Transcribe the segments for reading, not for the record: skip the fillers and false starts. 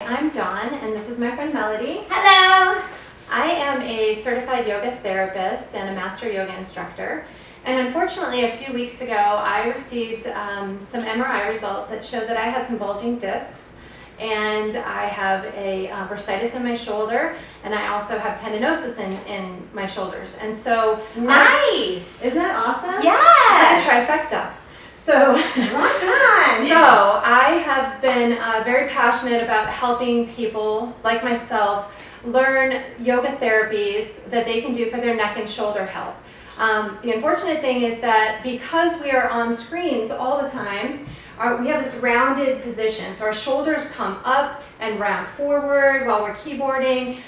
I'm Dawn, and this is my friend Melody. Hello! I am a certified yoga therapist and a master yoga instructor. And unfortunately, a few weeks ago, I received some MRI results that showed that I had some bulging discs, and I have a bursitis in my shoulder, and I also have tendinosis in my shoulders. And so, nice! Isn't that awesome? Yes! It's a trifecta. So, rock on! So I have been very passionate about helping people like myself learn yoga therapies that they can do for their neck and shoulder health. The unfortunate thing is that because we are on screens all the time, we have this rounded position. So our shoulders come up and round forward while we're keyboarding.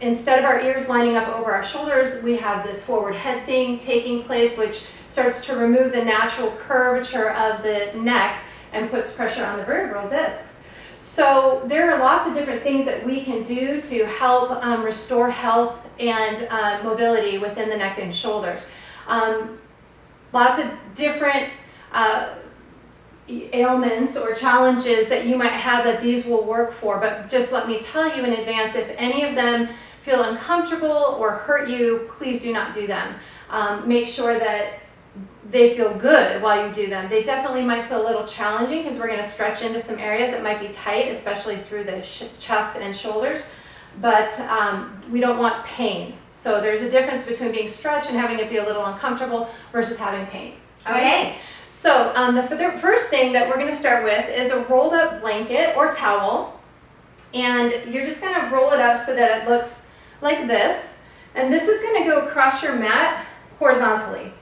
Instead of our ears lining up over our shoulders, we have this forward head thing taking place, which starts to remove the natural curvature of the neck and puts pressure on the vertebral discs. So there are lots of different things that we can do to help restore health and mobility within the neck and shoulders. Lots of different ailments or challenges that you might have that these will work for, but just let me tell you in advance, if any of them feel uncomfortable or hurt you, please do not do them. Make sure that they feel good while you do them. They definitely might feel a little challenging because we're going to stretch into some areas that might be tight, especially through the chest and shoulders, but we don't want pain. So there's a difference between being stretched and having it be a little uncomfortable versus having pain. Okay. So the first thing that we're going to start with is a rolled up blanket or towel, and you're just going to roll it up so that it looks like this, and this is going to go across your mat horizontally.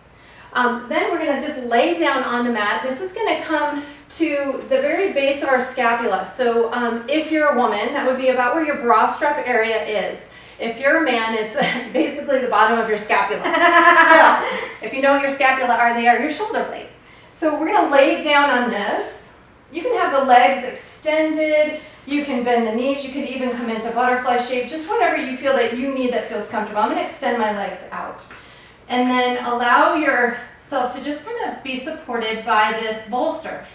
Then we're going to just lay down on the mat. This is going to come to the very base of our scapula. So if you're a woman, that would be about where your bra strap area is. If you're a man, it's basically the bottom of your scapula. So if you know what your scapula are, they are your shoulder blades. So we're going to lay down on this. You can have the legs extended. You can bend the knees. You could even come into butterfly shape, just whatever you feel that you need that feels comfortable. I'm going to extend my legs out. And then allow yourself to just kind of be supported by this bolster.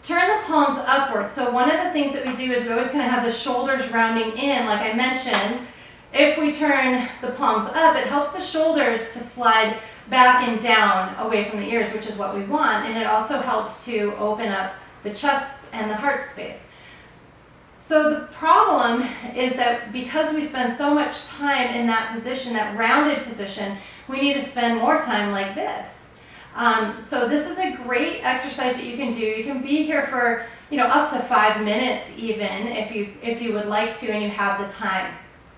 Turn the palms upward. So one of the things that we do is we always kind of have the shoulders rounding in, like I mentioned. If we turn the palms up, it helps the shoulders to slide back and down away from the ears, which is what we want. And it also helps to open up the chest and the heart space. So the problem is that because we spend so much time in that position, that rounded position, we need to spend more time like this. So this is a great exercise that you can do. You can be here for, up to 5 minutes even if you would like to and you have the time.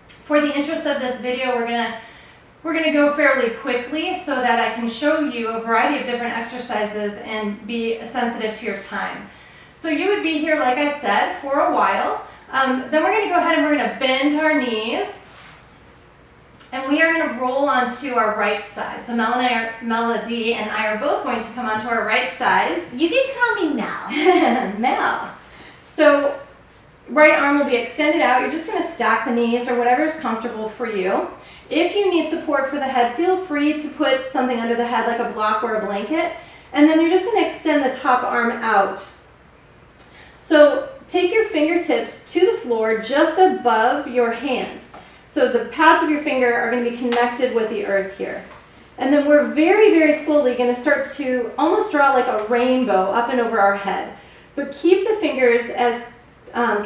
For the interest of this video, we're gonna go fairly quickly so that I can show you a variety of different exercises and be sensitive to your time. So you would be here, like I said, for a while. Then we're going to go ahead and we're going to bend our knees. And we are going to roll onto our right side. So Melody and I are both going to come onto our right sides. You can call me Mel. Mel. So right arm will be extended out. You're just going to stack the knees or whatever is comfortable for you. If you need support for the head, feel free to put something under the head like a block or a blanket. And then you're just going to extend the top arm out. So take your fingertips to the floor just above your hand. So the pads of your finger are going to be connected with the earth here. And then we're very, very slowly going to start to almost draw like a rainbow up and over our head. But keep the fingers as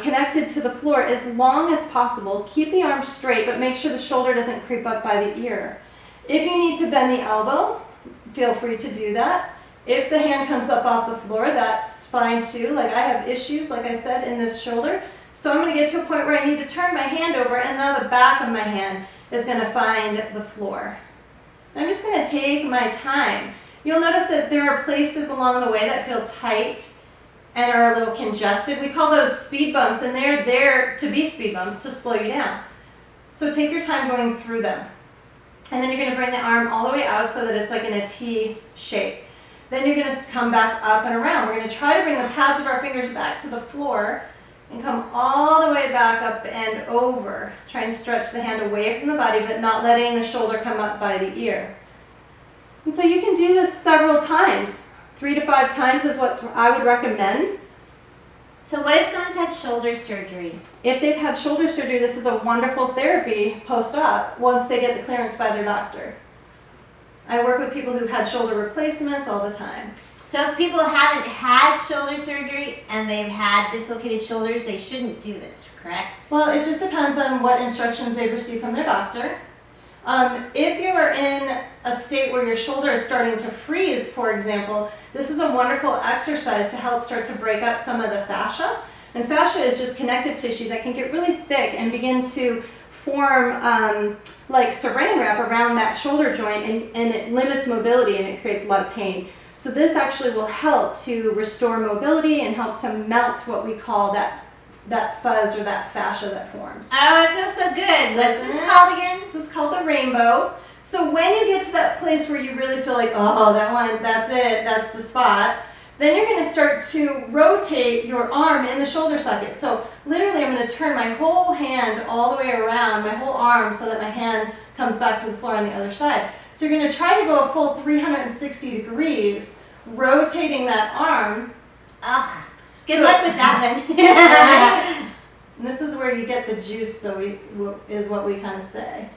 connected to the floor as long as possible. Keep the arm straight, but make sure the shoulder doesn't creep up by the ear. If you need to bend the elbow, feel free to do that. If the hand comes up off the floor, that's fine too. Like I have issues, like I said, in this shoulder. So I'm going to get to a point where I need to turn my hand over and now the back of my hand is going to find the floor. I'm just going to take my time. You'll notice that there are places along the way that feel tight and are a little congested. We call those speed bumps, and they're there to be speed bumps to slow you down. So take your time going through them. And then you're going to bring the arm all the way out so that it's like in a T shape. Then you're going to come back up and around. We're going to try to bring the pads of our fingers back to the floor and come all the way back up and over, trying to stretch the hand away from the body, but not letting the shoulder come up by the ear. And so you can do this several times. 3 to 5 times is what I would recommend. So what if someone's had shoulder surgery? If they've had shoulder surgery, this is a wonderful therapy post-op once they get the clearance by their doctor. I work with people who've had shoulder replacements all the time. So if people haven't had shoulder surgery and they've had dislocated shoulders, they shouldn't do this, correct? Well, it just depends on what instructions they've received from their doctor. If you are in a state where your shoulder is starting to freeze, for example, this is a wonderful exercise to help start to break up some of the fascia. And fascia is just connective tissue that can get really thick and begin to form like saran wrap around that shoulder joint, and it limits mobility and it creates a lot of pain. So this actually will help to restore mobility and helps to melt what we call that fuzz or that fascia that forms. Oh, I feel so good. What's this called again? This is called the rainbow. So when you get to that place where you really feel like, oh, that one, that's it, that's the spot, then you're going to start to rotate your arm in the shoulder socket. So literally I'm going to turn my whole hand all the way around, my whole arm, so that my hand comes back to the floor on the other side. So you're going to try to go a full 360 degrees, rotating that arm. Ugh. Good luck with that one. And this is where you get the juice, is what we kind of say.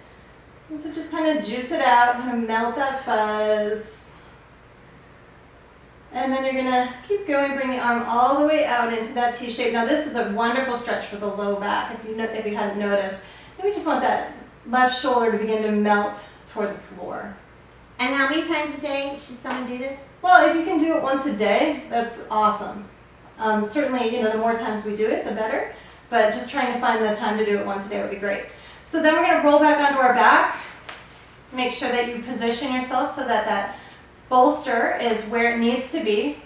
And so just kind of juice it out, kind of melt that fuzz. And then you're gonna keep going, bring the arm all the way out into that T shape. Now this is a wonderful stretch for the low back, if you hadn't noticed. And we just want that left shoulder to begin to melt toward the floor. And how many times a day should someone do this? Well, if you can do it once a day, that's awesome. Certainly, the more times we do it, the better. But just trying to find the time to do it once a day would be great. So then we're going to roll back onto our back. Make sure that you position yourself so that that bolster is where it needs to be.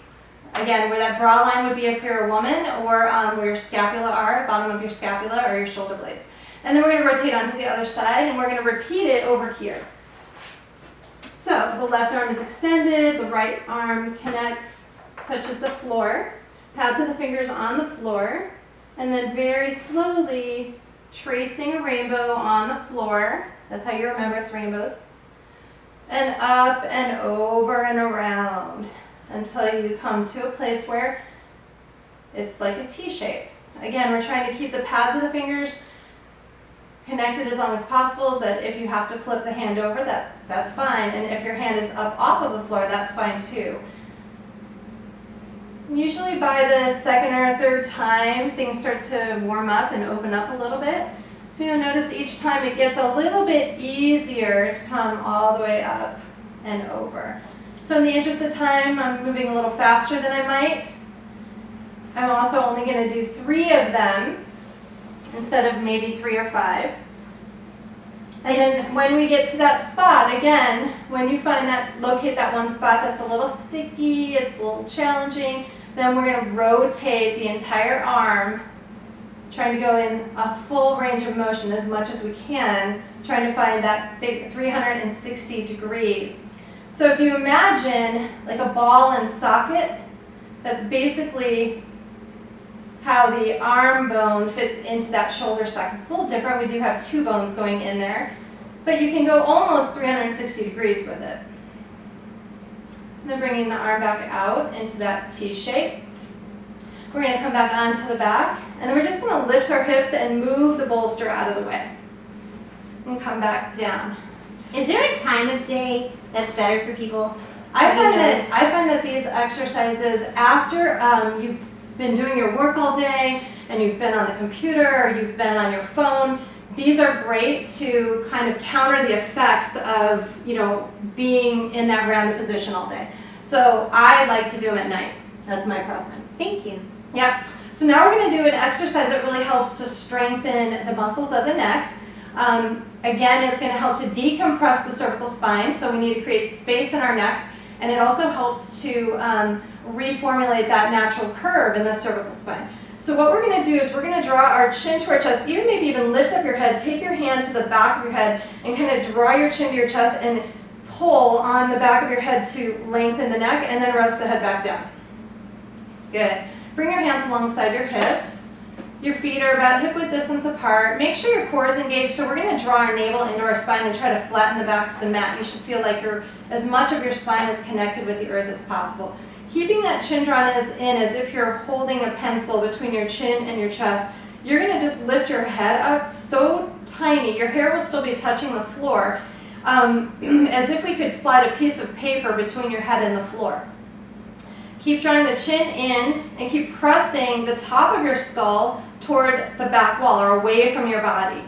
Again, where that bra line would be if you're a woman, or where your scapula are, bottom of your scapula or your shoulder blades. And then we're going to rotate onto the other side, and we're going to repeat it over here. So the left arm is extended, the right arm connects, touches the floor. Pads of the fingers on the floor, and then very slowly tracing a rainbow on the floor. That's how you remember it's rainbows. And up and over and around until you come to a place where it's like a T shape. Again, we're trying to keep the pads of the fingers connected as long as possible, but if you have to flip the hand over, that's fine. And if your hand is up off of the floor, that's fine too. Usually by the second or third time, things start to warm up and open up a little bit. So you'll notice each time it gets a little bit easier to come all the way up and over. So in the interest of time, I'm moving a little faster than I might. I'm also only going to do 3 of them instead of maybe 3 or 5. And then when we get to that spot, again, when you find that, locate that one spot that's a little sticky, it's a little challenging, then we're going to rotate the entire arm, trying to go in a full range of motion as much as we can, trying to find that 360 degrees. So if you imagine like a ball and socket, that's basically how the arm bone fits into that shoulder socket. It's a little different. We do have 2 bones going in there, but you can go almost 360 degrees with it. And then bringing the arm back out into that T shape. We're going to come back onto the back, and then we're just going to lift our hips and move the bolster out of the way. And come back down. Is there a time of day that's better for people? I find that these exercises, after you've been doing your work all day and you've been on the computer or you've been on your phone, these are great to kind of counter the effects of, being in that rounded position all day. So I like to do them at night. That's my preference. Thank you. Yep. So now we're going to do an exercise that really helps to strengthen the muscles of the neck. Again, it's going to help to decompress the cervical spine, so we need to create space in our neck, and it also helps to reformulate that natural curve in the cervical spine. So what we're going to do is we're going to draw our chin to our chest, maybe even lift up your head, take your hand to the back of your head, and kind of draw your chin to your chest and pull on the back of your head to lengthen the neck, and then rest the head back down. Good. Bring your hands alongside your hips. Your feet are about hip-width distance apart. Make sure your core is engaged. So we're going to draw our navel into our spine and try to flatten the back to the mat. You should feel like as much of your spine is connected with the earth as possible. keeping that chin drawn in as if you're holding a pencil between your chin and your chest. You're gonna just lift your head up so tiny, your hair will still be touching the floor, as if we could slide a piece of paper between your head and the floor. Keep drawing the chin in and keep pressing the top of your skull toward the back wall or away from your body.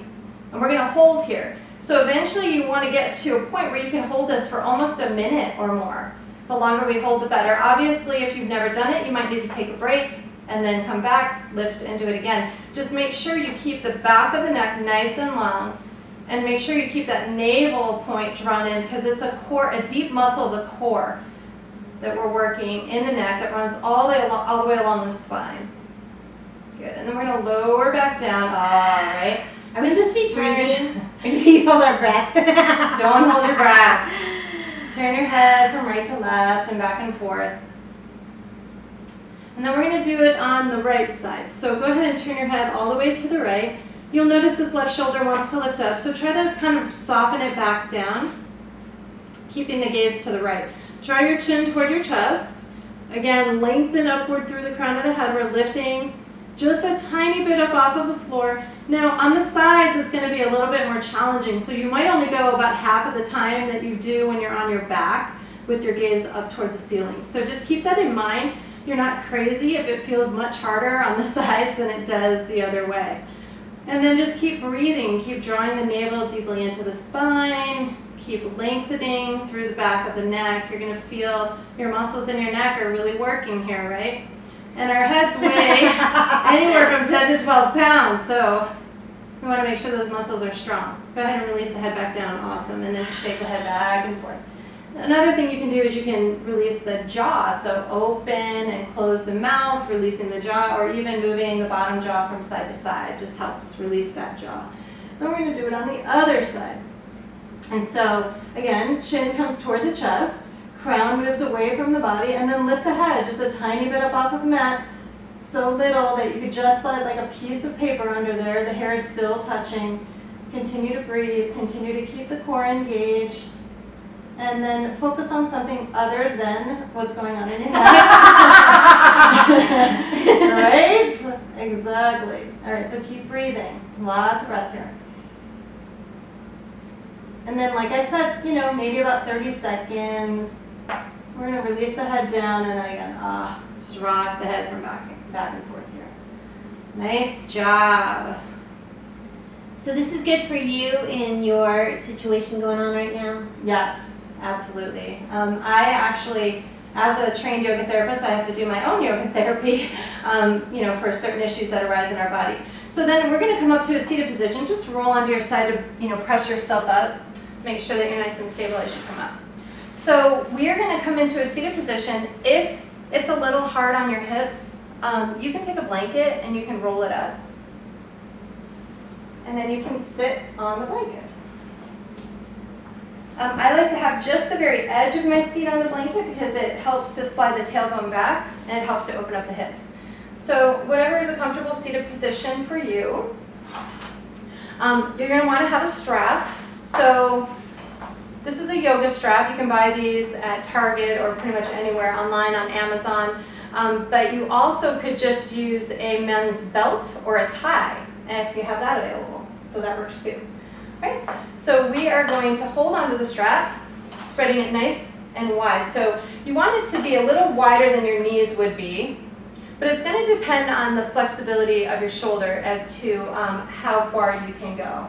And we're gonna hold here. So eventually you wanna get to a point where you can hold this for almost a minute or more. The longer we hold, the better. Obviously, if you've never done it, you might need to take a break and then come back, lift, and do it again. Just make sure you keep the back of the neck nice and long, and make sure you keep that navel point drawn in, because it's a deep muscle of the core that we're working in the neck that runs all the way along the spine. Good, and then we're gonna lower back down, all right. Are we supposed to be breathing? Or do we hold our breath? Don't hold your breath. Turn your head from right to left and back and forth. And then we're going to do it on the right side. So go ahead and turn your head all the way to the right. You'll notice this left shoulder wants to lift up, so try to kind of soften it back down, keeping the gaze to the right. Draw your chin toward your chest. Again, lengthen upward through the crown of the head. We're lifting just a tiny bit up off of the floor. Now on the sides it's going to be a little bit more challenging, so you might only go about half of the time that you do when you're on your back with your gaze up toward the ceiling. So just keep that in mind. You're not crazy if it feels much harder on the sides than it does the other way. And then just keep breathing, keep drawing the navel deeply into the spine, keep lengthening through the back of the neck. You're going to feel your muscles in your neck are really working here, right? And our heads weigh anywhere from 10 to 12 pounds, so we want to make sure those muscles are strong. Go ahead and release the head back down, awesome, and then shake the head back and forth. Another thing you can do is you can release the jaw, so open and close the mouth, releasing the jaw, or even moving the bottom jaw from side to side, just helps release that jaw. Then we're going to do it on the other side. And so, again, chin comes toward the chest, crown moves away from the body, and then lift the head just a tiny bit up off of the mat, so little that you could just slide like a piece of paper under there. The hair is still touching. Continue to breathe, continue to keep the core engaged. And then focus on something other than what's going on in your neck. Right? Exactly. All right, so keep breathing. Lots of breath here. And then, like I said, maybe about 30 seconds. We're going to release the head down, and then again, just rock the head from back and forth here. Nice job. So this is good for you in your situation going on right now? Yes. Absolutely. I actually, as a trained yoga therapist, I have to do my own yoga therapy, for certain issues that arise in our body. So then we're going to come up to a seated position. Just roll onto your side to, press yourself up. Make sure that you're nice and stable as you come up. So we are going to come into a seated position. If it's a little hard on your hips, you can take a blanket and you can roll it up. And then you can sit on the blanket. I like to have just the very edge of my seat on the blanket because it helps to slide the tailbone back and it helps to open up the hips. So whatever is a comfortable seated position for you. You're going to want to have a strap. So this is a yoga strap. You can buy these at Target or pretty much anywhere online on Amazon. But you also could just use a men's belt or a tie if you have that available. So that works too. Right? So we are going to hold onto the strap, spreading it nice and wide. So you want it to be a little wider than your knees would be, but it's going to depend on the flexibility of your shoulder as to how far you can go.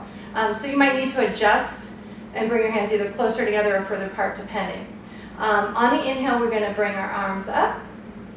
So you might need to adjust and bring your hands either closer together or further apart depending. On the inhale, we're going to bring our arms up,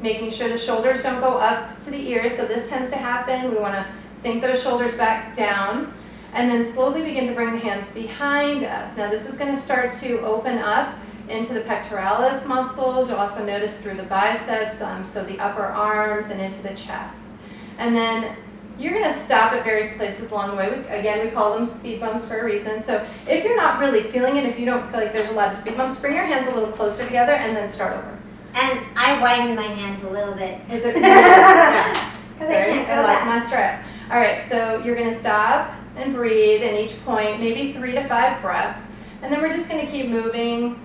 making sure the shoulders don't go up to the ears. So this tends to happen. We want to sink those shoulders back down. And then slowly begin to bring the hands behind us. Now this is going to start to open up into the pectoralis muscles. You'll also notice through the biceps, so the upper arms and into the chest. And then you're going to stop at various places along the way. Again, we call them speed bumps for a reason. So if you're not really feeling it, if you don't feel like there's a lot of speed bumps, bring your hands a little closer together and then start over. And I widen my hands a little bit. Is it? Yeah. Because I can't go I lost back. my strap. All right, so you're going to stop and breathe in each point, maybe 3 to 5 breaths. And then we're just going to keep moving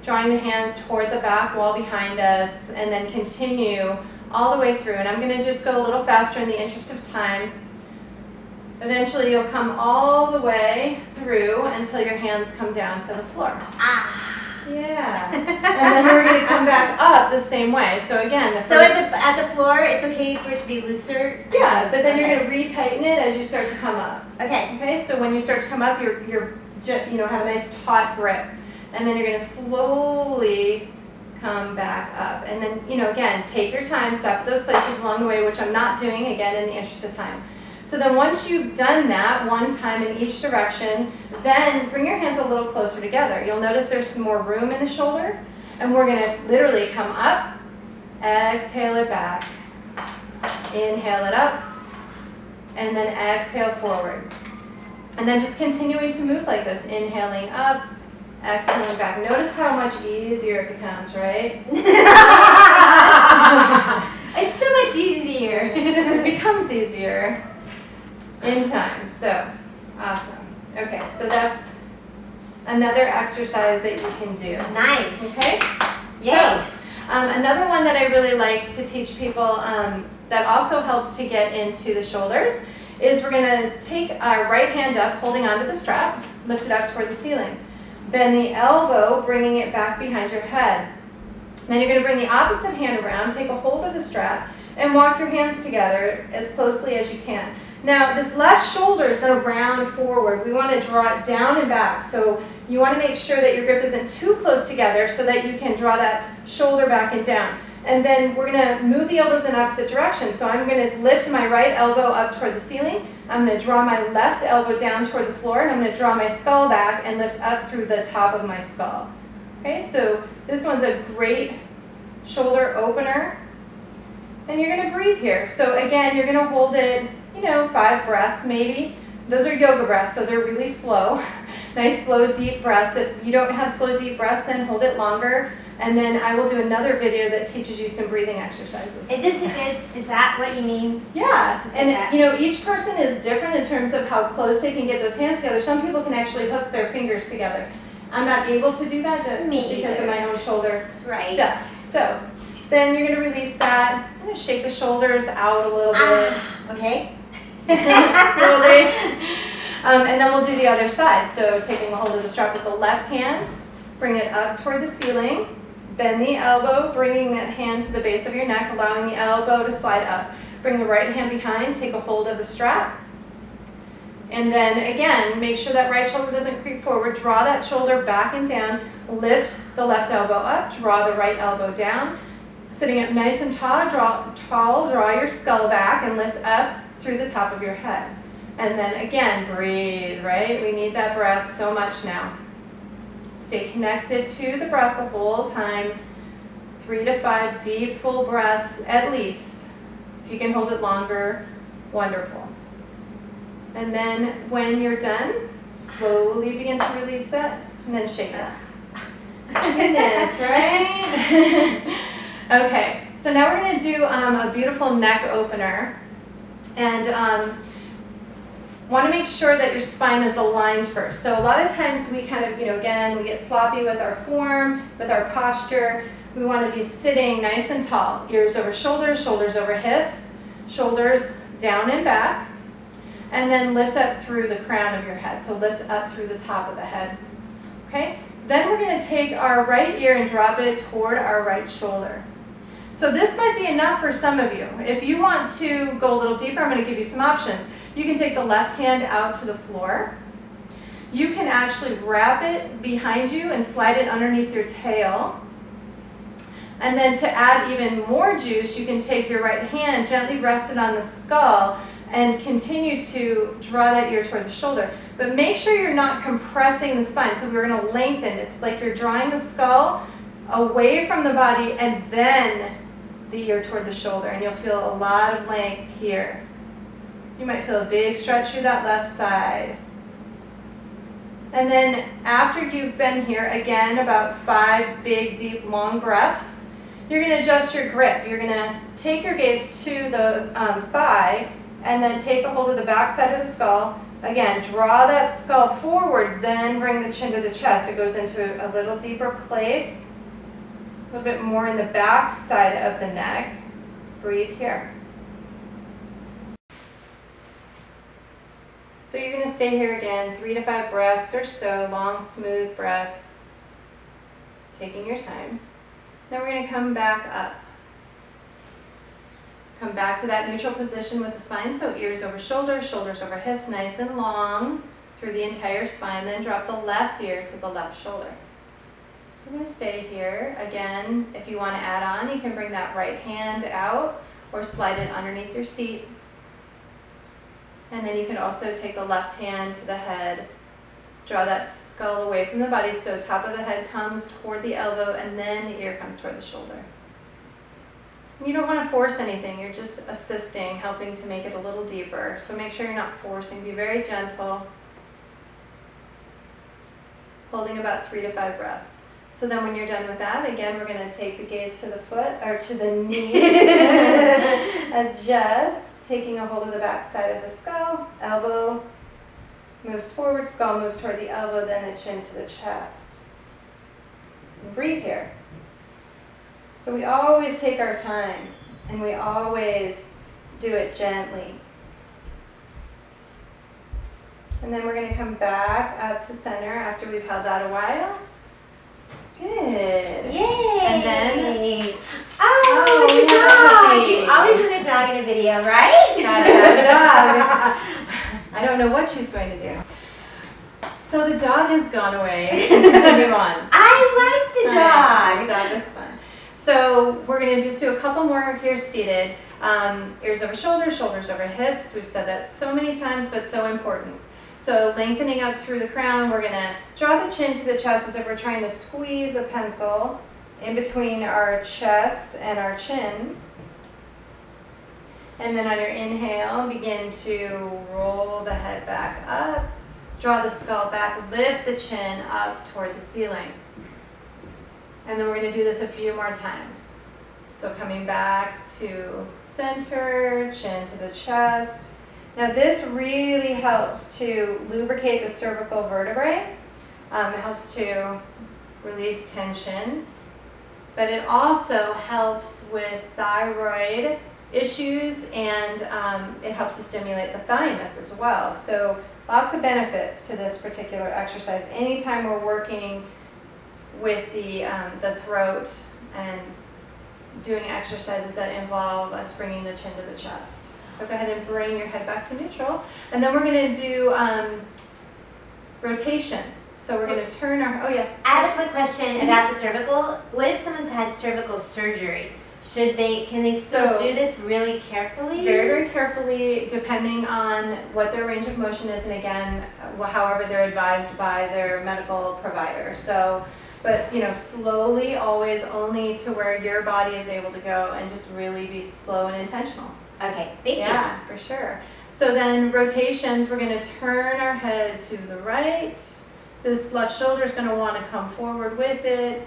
drawing the hands toward the back wall behind us, and then continue all the way through. And I'm going to just go a little faster in the interest of time. Eventually you'll come all the way through until your hands come down to the floor. Yeah. And then we're going to come back up the same way. So again, So at the floor, it's okay for it to be looser? yeah, but then you're going to retighten it as you start to come up. Okay. Okay, so when you start to come up, you're have a nice taut grip. And then you're going to slowly come back up. And then, again, take your time, stop at those places along the way, which I'm not doing, again, in the interest of time. So then once you've done that one time in each direction, then bring your hands a little closer together. You'll notice there's some more room in the shoulder. And we're going to literally come up, exhale it back, inhale it up, and then exhale forward. And then just continuing to move like this, inhaling up, exhaling back. Notice how much easier it becomes, right? It's so much easier. It becomes easier in time. So, awesome. Okay, so that's another exercise that you can do. Nice. Okay? Yay. So, another one that I really like to teach people that also helps to get into the shoulders is we're going to take our right hand up, holding onto the strap, lift it up toward the ceiling. Bend the elbow, bringing it back behind your head. Then you're going to bring the opposite hand around, take a hold of the strap, and walk your hands together as closely as you can. Now, this left shoulder is going to round forward. We want to draw it down and back. So you want to make sure that your grip isn't too close together so that you can draw that shoulder back and down. And then we're going to move the elbows in opposite directions. So I'm going to lift my right elbow up toward the ceiling. I'm going to draw my left elbow down toward the floor, and I'm going to draw my skull back and lift up through the top of my skull. Okay, so this one's a great shoulder opener. And you're going to breathe here. So again, you're going to hold it, 5 breaths maybe. Those are yoga breaths, so they're really slow. Nice, slow, deep breaths. If you don't have slow, deep breaths, then hold it longer. And then I will do another video that teaches you some breathing exercises. Is that what you mean? Yeah, Just like and that. each person is different in terms of how close they can get those hands together. Some people can actually hook their fingers together. I'm not able to do that just because of my own shoulder stuff. So then you're going to release that. I'm going to shake the shoulders out a little bit. Okay. Slowly. And then we'll do the other side. So taking a hold of the strap with the left hand, bring it up toward the ceiling, bend the elbow, bringing that hand to the base of your neck, allowing the elbow to slide up. Bring the right hand behind, take a hold of the strap. And then again, make sure that right shoulder doesn't creep forward. Draw that shoulder back and down. Lift the left elbow up, draw the right elbow down. Sitting up nice and tall, draw your skull back and lift up through the top of your head. And then again, breathe, right? We need that breath so much now. Stay connected to the breath the whole time. 3 to 5 deep, full breaths at least. If you can hold it longer, wonderful. And then when you're done, slowly begin to release that and then shake it. Goodness, right? Okay, so now we're going to do a beautiful neck opener. And want to make sure that your spine is aligned first. So a lot of times we kind of, again, we get sloppy with our form, with our posture. We want to be sitting nice and tall. Ears over shoulders, shoulders over hips, shoulders down and back. And then lift up through the crown of your head. So lift up through the top of the head. Okay? Then we're going to take our right ear and drop it toward our right shoulder. So this might be enough for some of you. If you want to go a little deeper, I'm going to give you some options. You can take the left hand out to the floor. You can actually wrap it behind you and slide it underneath your tail. And then to add even more juice, you can take your right hand, gently rest it on the skull, and continue to draw that ear toward the shoulder. But make sure you're not compressing the spine. So we're going to lengthen. It's like you're drawing the skull away from the body and then the ear toward the shoulder. And you'll feel a lot of length here. You might feel a big stretch through that left side. And then after you've been here, again, about 5 big, deep, long breaths, you're going to adjust your grip. You're going to take your gaze to the thigh and then take a hold of the back side of the skull Again, draw that skull forward, then bring the chin to the chest. It goes into a little deeper place, a little bit more in the back side of the neck. Breathe here. So you're going to stay here again, 3 to 5 breaths or so, long, smooth breaths, taking your time. Then we're going to come back up. Come back to that neutral position with the spine, so ears over shoulders, shoulders over hips, nice and long through the entire spine. Then drop the left ear to the left shoulder. You're going to stay here. Again, if you want to add on, you can bring that right hand out or slide it underneath your seat. And then you can also take the left hand to the head, draw that skull away from the body so top of the head comes toward the elbow and then the ear comes toward the shoulder. You don't want to force anything, you're just assisting, helping to make it a little deeper. So make sure you're not forcing, be very gentle. Holding about 3 to 5 breaths. So then when you're done with that, again, we're going to take the gaze to the foot, or to the knee. Adjust, taking a hold of the back side of the skull, elbow moves forward, skull moves toward the elbow, then the chin to the chest. And breathe here. So we always take our time, and we always do it gently. And then we're going to come back up to center after we've held that a while. Good. Yay! And then, oh, we look have at the dog. puppy. You always put a dog in a video, right? gotta have a dog. I don't know what she's going to do. So the dog has gone away. Continue on. I like the dog. The dog is fun. So we're going to just do a couple more here seated. Ears over shoulders, shoulders over hips. We've said that so many times, but so important. So lengthening up through the crown, we're going to draw the chin to the chest as if we're trying to squeeze a pencil in between our chest and our chin. And then on your inhale, begin to roll the head back up. Draw the skull back, lift the chin up toward the ceiling. And then we're going to do this a few more times. So coming back to center, chin to the chest. Now this really helps to lubricate the cervical vertebrae. It helps to release tension. But it also helps with thyroid issues, and it helps to stimulate the thymus as well. So lots of benefits to this particular exercise. Anytime we're working with the throat and doing exercises that involve us bringing the chin to the chest. So go ahead and bring your head back to neutral. And then we're going to do rotations. So we're going to turn our, oh yeah. I have a quick question about the cervical. What if someone's had cervical surgery? Can they still do this really carefully? Very, very carefully, depending on what their range of motion is, and again, however they're advised by their medical provider. So, but slowly, always only to where your body is able to go, and just really be slow and intentional. Okay, thank you. Yeah, for sure. So then rotations, we're going to turn our head to the right. This left shoulder is going to want to come forward with it.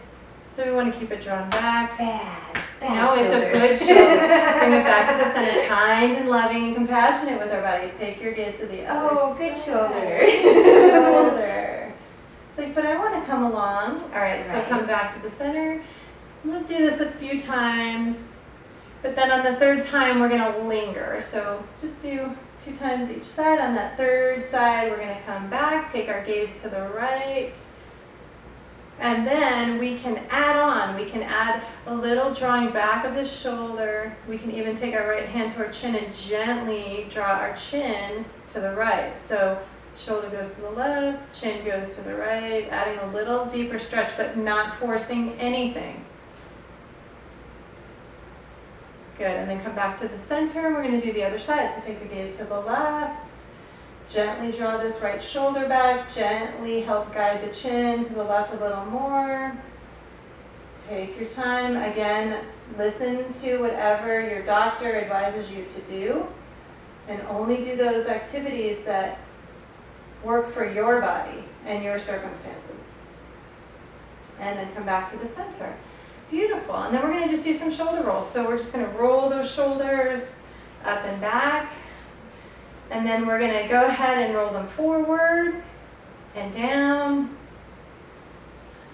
So we want to keep it drawn back. Bad No, shoulder. it's a good shoulder. Bring it back to the center, kind and loving and compassionate with our body. Take your gaze to the other Oh, good side. shoulder. Good shoulder. It's like, but I want to come along. All right, so Right. come back to the center. We'll do this a few times. But then on the third time, we're going to linger. So just do 2 times each side. On that third side, we're going to come back, take our gaze to the right. And then we can add on. We can add a little drawing back of the shoulder. We can even take our right hand to our chin and gently draw our chin to the right. So shoulder goes to the left, chin goes to the right, adding a little deeper stretch, but not forcing anything. Good, and then come back to the center. We're going to do the other side. So take your gaze to the left. Gently draw this right shoulder back. Gently help guide the chin to the left a little more. Take your time. Again, listen to whatever your doctor advises you to do. And only do those activities that work for your body and your circumstances. And then come back to the center. Beautiful. And then we're going to just do some shoulder rolls. So we're just going to roll those shoulders up and back. And then we're gonna go ahead and roll them forward and down.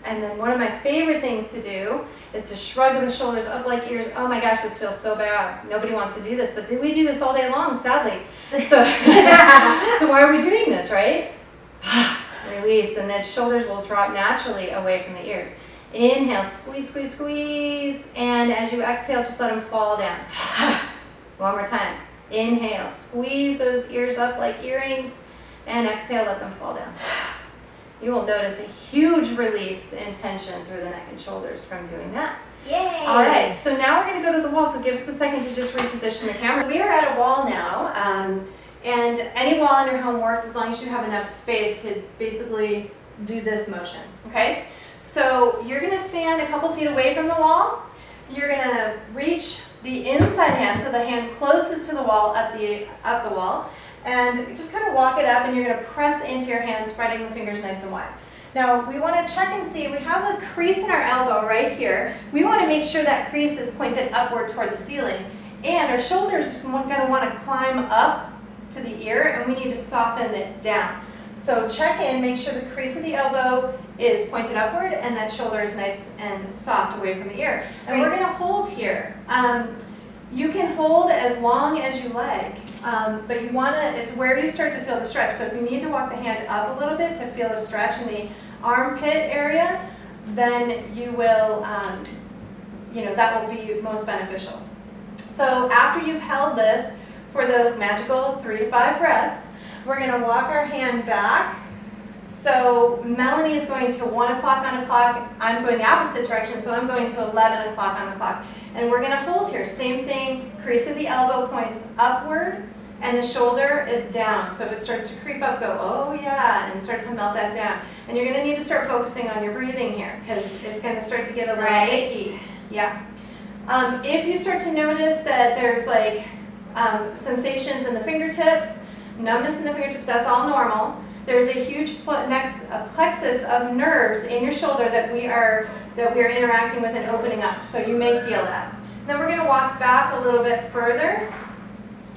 And then one of my favorite things to do is to shrug the shoulders up like ears. Oh my gosh, this feels so bad. Nobody wants to do this, but we do this all day long, sadly. So, so why are we doing this, right? Release, and then shoulders will drop naturally away from the ears. Inhale, squeeze, squeeze, squeeze. And as you exhale, just let them fall down. One more time. Inhale, squeeze those ears up like earrings. And exhale, let them fall down. You will notice a huge release in tension through the neck and shoulders from doing that. Yay! All right, so now we're going to go to the wall, so give us a second to just reposition the camera. We are at a wall now, and any wall in your home works as long as you have enough space to basically do this motion, okay? So you're going to stand a couple feet away from the wall. You're going to reach the inside hand, so the hand closest to the wall, up the wall, and just kind of walk it up, and you're going to press into your hand, spreading the fingers nice and wide. Now, we want to check and see, we have a crease in our elbow right here. We want to make sure that crease is pointed upward toward the ceiling. And our shoulders are going to want to climb up to the ear, and we need to soften it down. So check in, make sure the crease of the elbow is pointed upward, and that shoulder is nice and soft away from the ear. And we're going to hold here. You can hold as long as you like, but you want to, it's where you start to feel the stretch. So if you need to walk the hand up a little bit to feel the stretch in the armpit area, then you will, that will be most beneficial. So after you've held this for those magical 3 to 5 breaths, we're going to walk our hand back. So Melanie is going to 1 o'clock on a clock. I'm going the opposite direction, so I'm going to 11 o'clock on the clock. And we're going to hold here. Same thing, crease of the elbow points upward, and the shoulder is down. So if it starts to creep up, go, oh yeah, and start to melt that down. And you're going to need to start focusing on your breathing here, because it's going to start to get a little icky. Yeah. If you start to notice that there's like sensations in the fingertips, numbness in the fingertips, that's all normal. There's a huge plexus of nerves in your shoulder that we are interacting with and opening up. So you may feel that. Then we're going to walk back a little bit further,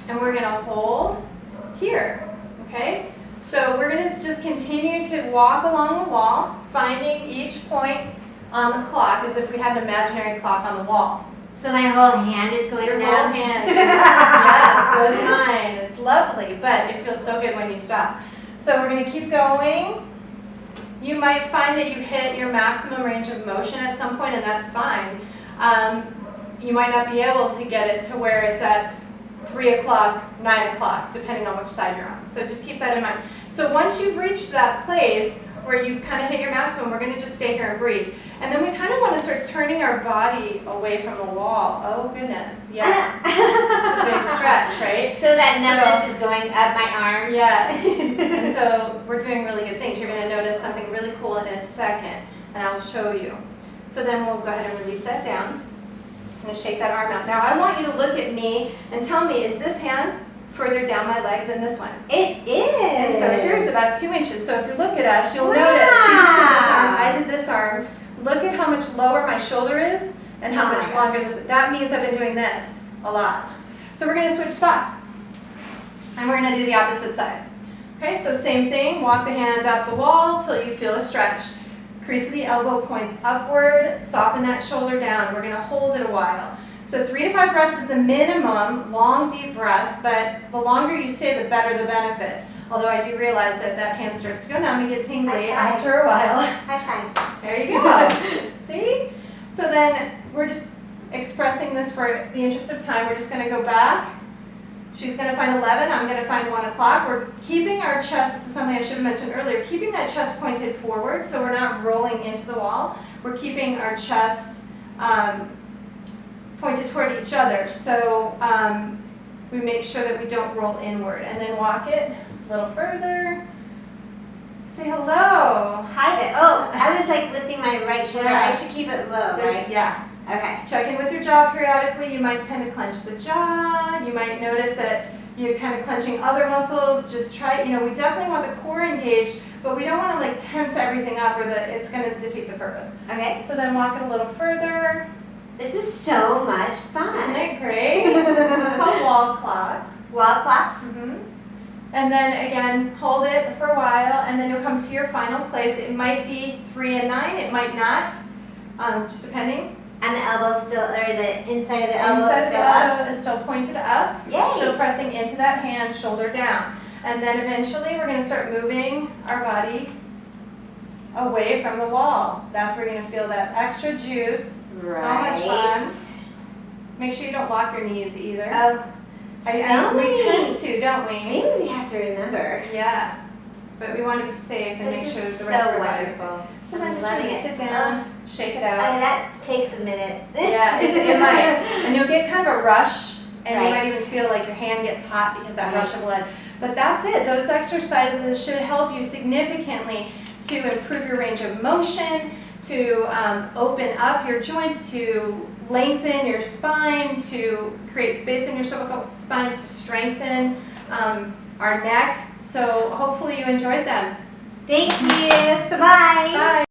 and we're going to hold here. Okay? So we're going to just continue to walk along the wall, finding each point on the clock as if we had an imaginary clock on the wall. So my whole hand is going Your down? whole hand. Yes, so is mine. It's lovely, but it feels so good when you stop. So we're going to keep going. You might find that you hit your maximum range of motion at some point, and that's fine. You might not be able to get it to where it's at 3 o'clock, 9 o'clock, depending on which side you're on. So just keep that in mind. So once you've reached that place where you've kind of hit your maximum, we're going to just stay here and breathe. And then we kind of want to start turning our body away from the wall. Oh goodness, yes. It's a big stretch, right? So that numbness is going up my arm? Yes. And so we're doing really good things. You're going to notice something really cool in a second, and I'll show you. So then we'll go ahead and release that down. I'm going to shake that arm out. Now I want you to look at me and tell me, is this hand further down my leg than this one? It is. And so is yours, about 2 inches. So if you look at us, you'll notice she just did this arm, I did this arm. Look at how much lower my shoulder is and how much longer this is. That means I've been doing this a lot. So we're going to switch spots. And we're going to do the opposite side. Okay, so same thing. Walk the hand up the wall till you feel a stretch. Crease of the elbow points upward. Soften that shoulder down. We're going to hold it a while. So 3 to 5 breaths is the minimum, long, deep breaths, but the longer you stay, the better the benefit. Although I do realize that that hand starts to go numb and get tingly after a while. High five. There you go. See? So then we're just expressing this for the interest of time. We're just going to go back. She's going to find 11. I'm going to find 1 o'clock. We're keeping our chest, this is something I should have mentioned earlier, keeping that chest pointed forward so we're not rolling into the wall. We're keeping our chest pointed toward each other. So we make sure that we don't roll inward. And then walk it a little further. Say hello. Hi there. Oh, I was like lifting my right shoulder. Yeah. I should keep it low, right? Yeah. Okay. Check in with your jaw periodically. You might tend to clench the jaw. You might notice that you're kind of clenching other muscles. Just try, we definitely want the core engaged, but we don't want to like tense everything up or that it's going to defeat the purpose. Okay. So then walk it a little further. This is so much fun. Isn't it great? This is called wall clocks. Wall clocks? Mm-hmm. And then again, hold it for a while, and then you'll come to your final place. It might be 3 and 9, it might not, just depending. And the elbow still, or the inside of the The elbow inside of still the up. elbow is still pointed up. Yay. Still pressing into that hand, shoulder down. And then eventually we're going to start moving our body away from the wall. That's where you're going to feel that extra juice. Right. So much fun. Make sure you don't lock your knees either. Oh, We many tend to, don't we? things you have to remember. Yeah. But we want to be safe and make This sure is that the rest so of our body is wonderful. So then I'm just loving really it. sit down, shake it out. That takes a minute. Yeah, it might. And you'll get kind of a rush, and you might Right. even feel like your hand gets hot because that Right. rush of blood. But that's it. Those exercises should help you significantly to improve your range of motion, to open up your joints, to lengthen your spine, to create space in your cervical spine, to strengthen our neck. So hopefully you enjoyed them. Thank you. Bye-bye. Bye.